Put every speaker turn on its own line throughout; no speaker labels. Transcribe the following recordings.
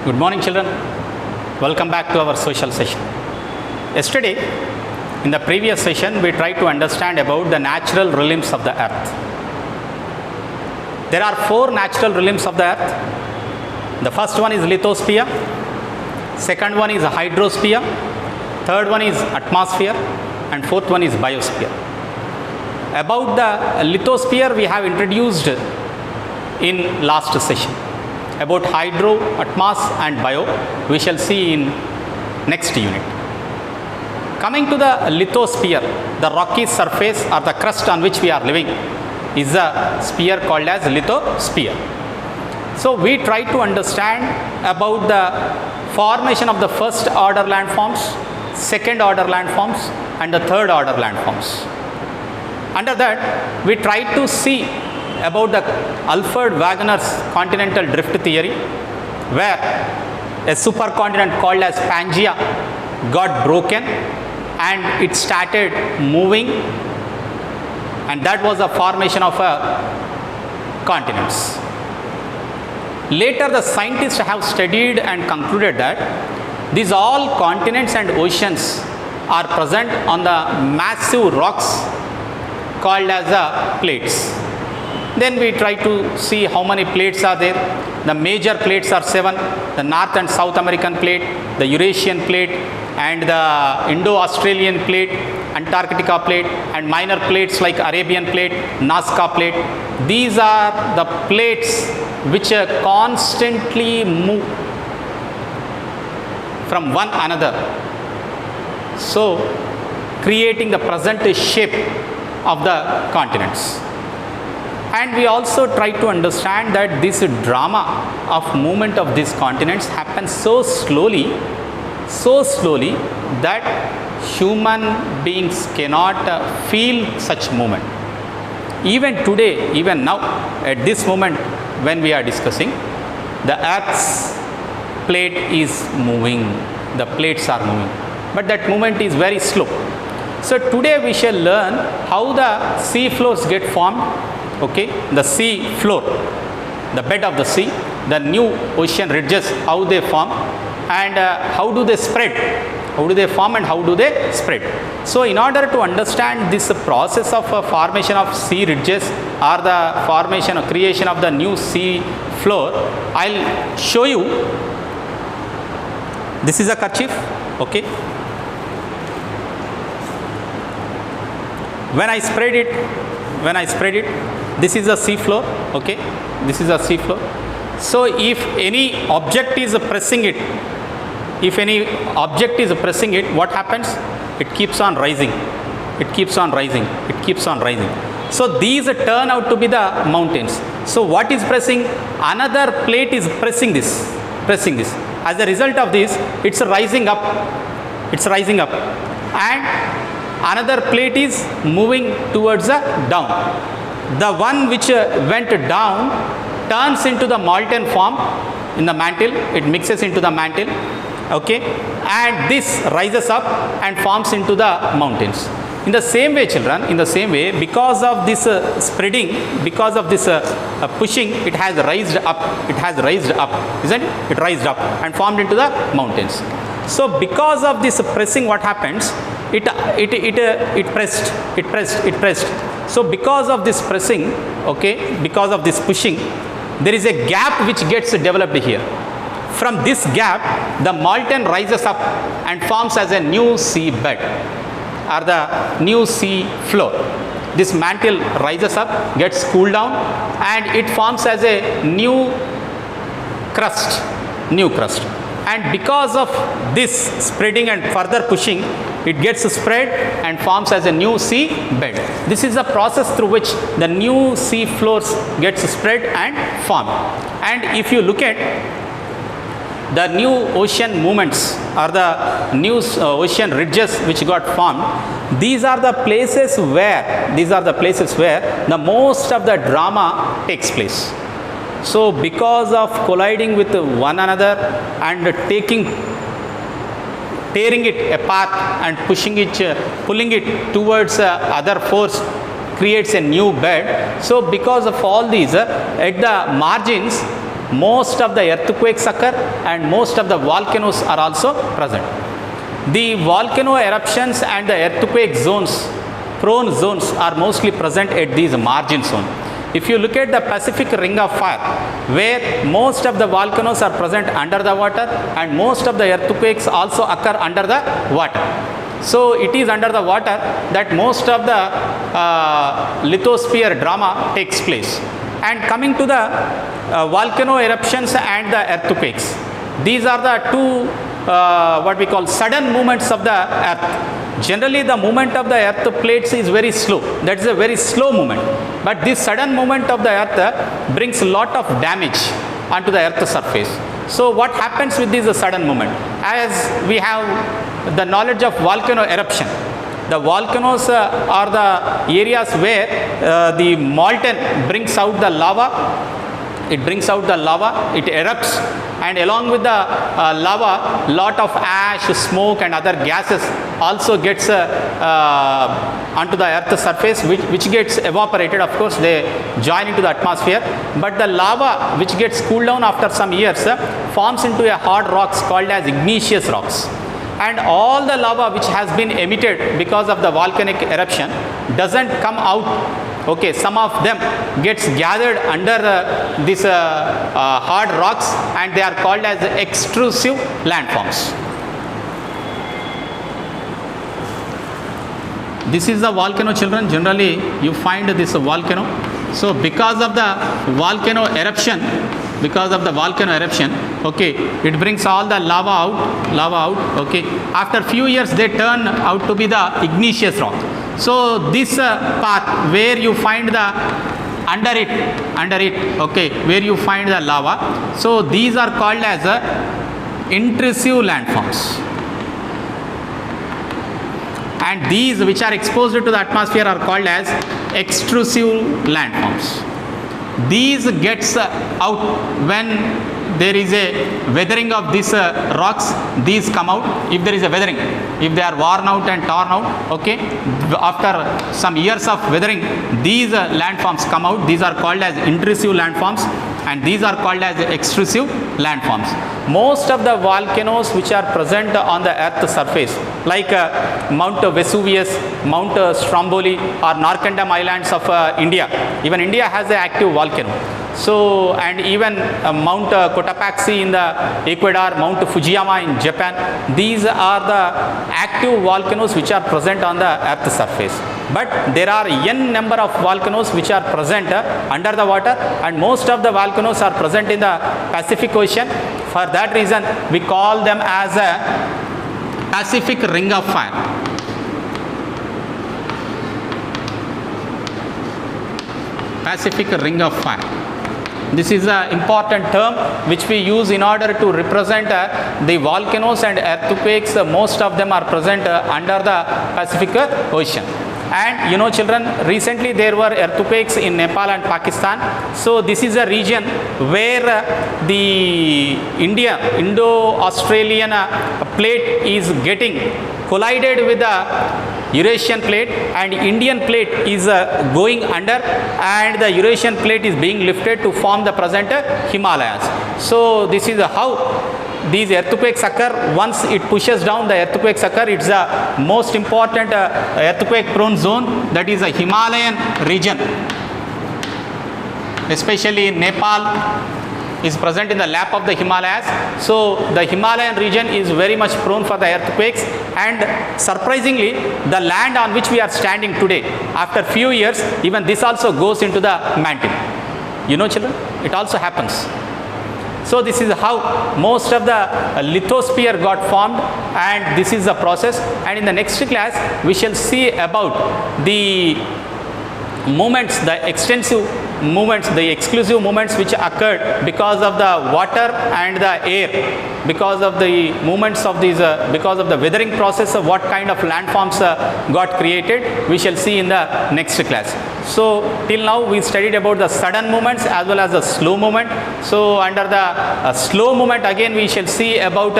Good morning, children. Welcome back to our social session. Yesterday, in the previous session, we tried to understand about the natural realms of the earth. There are 4 natural realms of the earth. The first one is lithosphere, second one is hydrosphere, third one is atmosphere, and fourth one is biosphere. About the lithosphere, we have introduced in last session. About hydro, atmos and bio, we shall see in next unit. Coming to the lithosphere, the rocky surface or the crust on which we are living is a sphere called as lithosphere. So we try to understand about the formation of the first order landforms, second order landforms and the third order landforms. Under that, we try to see about the Alfred Wegener's continental drift theory, where a supercontinent called as Pangaea got broken and it started moving, and that was the formation of continents. Later, the scientists have studied and concluded that these all continents and oceans are present on the massive rocks called as the plates. Then we try to see how many plates are there. The major plates are 7, the North and South American plate, the Eurasian plate, and the Indo-Australian plate, Antarctica plate, and minor plates like Arabian plate, Nazca plate. These are the plates which constantly move from one another, so creating the present shape of the continents. And we also try to understand that this drama of movement of these continents happens so slowly that human beings cannot feel such movement. Even today, even now, at this moment when we are discussing, the Earth's plate is moving, the plates are moving, but that movement is very slow. So today we shall learn how the sea floors get formed. Okay, the sea floor, the bed of the sea, the new ocean ridges, how they form, and how do they spread, how do they form and how do they spread. So in order to understand this process of formation of sea ridges or the formation or creation of the new sea floor, I'll show you. This is a kerchief. Okay, when I spread it, this is a sea floor. Okay, this is a sea floor. So if any object is pressing it, what happens? It keeps on rising, it keeps on rising, it keeps on rising. So these turn out to be the mountains. So what is pressing? Another plate is pressing this. As a result of this, it's rising up, and another plate is moving towards the down. The one which went down turns into the molten form in the mantle, it mixes into the mantle, okay, and this rises up and forms into the mountains. In the same way, children, in the same way, because of this spreading, because of this pushing, it has raised up, isn't it? It raised up and formed into the mountains. So because of this pressing, what happens? It pressed. So because of this pressing, okay, because of this pushing, there is a gap which gets developed here. From this gap, the molten rises up and forms as a new sea bed or the new sea floor. This mantle rises up, gets cooled down, and it forms as a new crust. And because of this spreading and further pushing, it gets spread and forms as a new sea bed. This is the process through which the new sea floors gets spread and formed. And if you look at the new ocean movements or the new ocean ridges which got formed, these are the places where the most of the drama takes place. So because of colliding with one another and tearing it apart and pulling it towards other force creates a new bed. So because of all these, at the margins most of the earthquakes occur and most of the volcanoes are also present. The volcano eruptions and the earthquake zones, prone zones, are mostly present at these margin zones. If you look at the Pacific Ring of Fire, where most of the volcanoes are present under the water and most of the earthquakes also occur under the water. So it is under the water that most of the lithosphere drama takes place. And coming to the volcano eruptions and the earthquakes, these are the two what we call sudden movements of the earth. Generally the movement of the earth plates is very slow. That is a very slow movement. But this sudden movement of the earth brings a lot of damage onto the earth surface. So what happens with this sudden movement? As we have the knowledge of volcano eruption, the volcanoes are the areas where the molten brings out the lava. It brings out the lava, it erupts, and along with the lava, lot of ash, smoke and other gases also gets onto the earth surface, which gets evaporated. Of course, they join into the atmosphere, but the lava which gets cooled down after some years forms into a hard rocks called as igneous rocks. And all the lava which has been emitted because of the volcanic eruption doesn't come out. Okay, some of them gets gathered under these hard rocks and they are called as extrusive landforms. This is the volcano, children. Generally you find this volcano. So because of the volcano eruption, okay, it brings all the lava out, okay. After few years they turn out to be the igneous rock. So this path where you find the under it, okay, where you find the lava, so these are called as intrusive landforms. And these which are exposed to the atmosphere are called as extrusive landforms. These gets out when there is a weathering of these rocks. These come out if there is a weathering, if they are worn out and torn out, okay. After some years of weathering, these landforms come out. These are called as intrusive landforms and these are called as extrusive landforms. Most of the volcanoes which are present on the earth surface, like Mount Vesuvius, Mount Stromboli or Narcondam Islands of India. Even India has an active volcano. So, and even Mount Cotopaxi in the Ecuador, Mount Fujiyama in Japan, these are the active volcanoes which are present on the earth surface. But there are n number of volcanoes which are present under the water, and most of the volcanoes are present in the Pacific Ocean. For that reason, we call them as a Pacific Ring of Fire. Pacific Ring of Fire. This is an important term which we use in order to represent the volcanoes and earthquakes. Most of them are present under the Pacific Ocean. And you know, children, recently there were earthquakes in Nepal and Pakistan. So this is a region where the Indo-Australian plate is getting collided with the Eurasian plate, and Indian plate is going under, and the Eurasian plate is being lifted to form the present Himalayas. So this is how these earthquakes occur. Once it pushes down, the earthquakes occur. It's the most important earthquake prone zone, that is a Himalayan region, especially in Nepal is present in the lap of the Himalayas. So the Himalayan region is very much prone for the earthquakes, and surprisingly the land on which we are standing today, after few years, even this also goes into the mantle. You know, children, it also happens. So this is how most of the lithosphere got formed, and this is the process. And in the next class we shall see about the movements, the extensive movements, the exclusive movements which occurred because of the water and the air, because of the movements of these, because of the weathering process, of what kind of landforms got created, we shall see in the next class. So till now we studied about the sudden movements as well as the slow movement. So under the slow movement, again we shall see about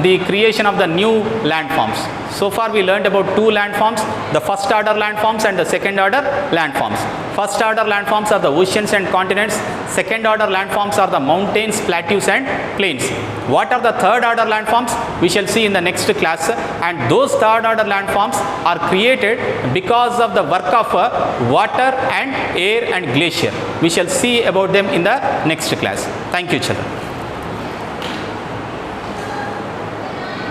the creation of the new landforms. So far we learned about two landforms, the first order landforms and the second order landforms. first order landforms are the oceans and continents. Second order landforms are the mountains, plateaus and plains. What are the third order landforms? We shall see in the next class. And those third order landforms are created because of the work of water and air and glacier. We shall see about them in the next class. Thank you, children.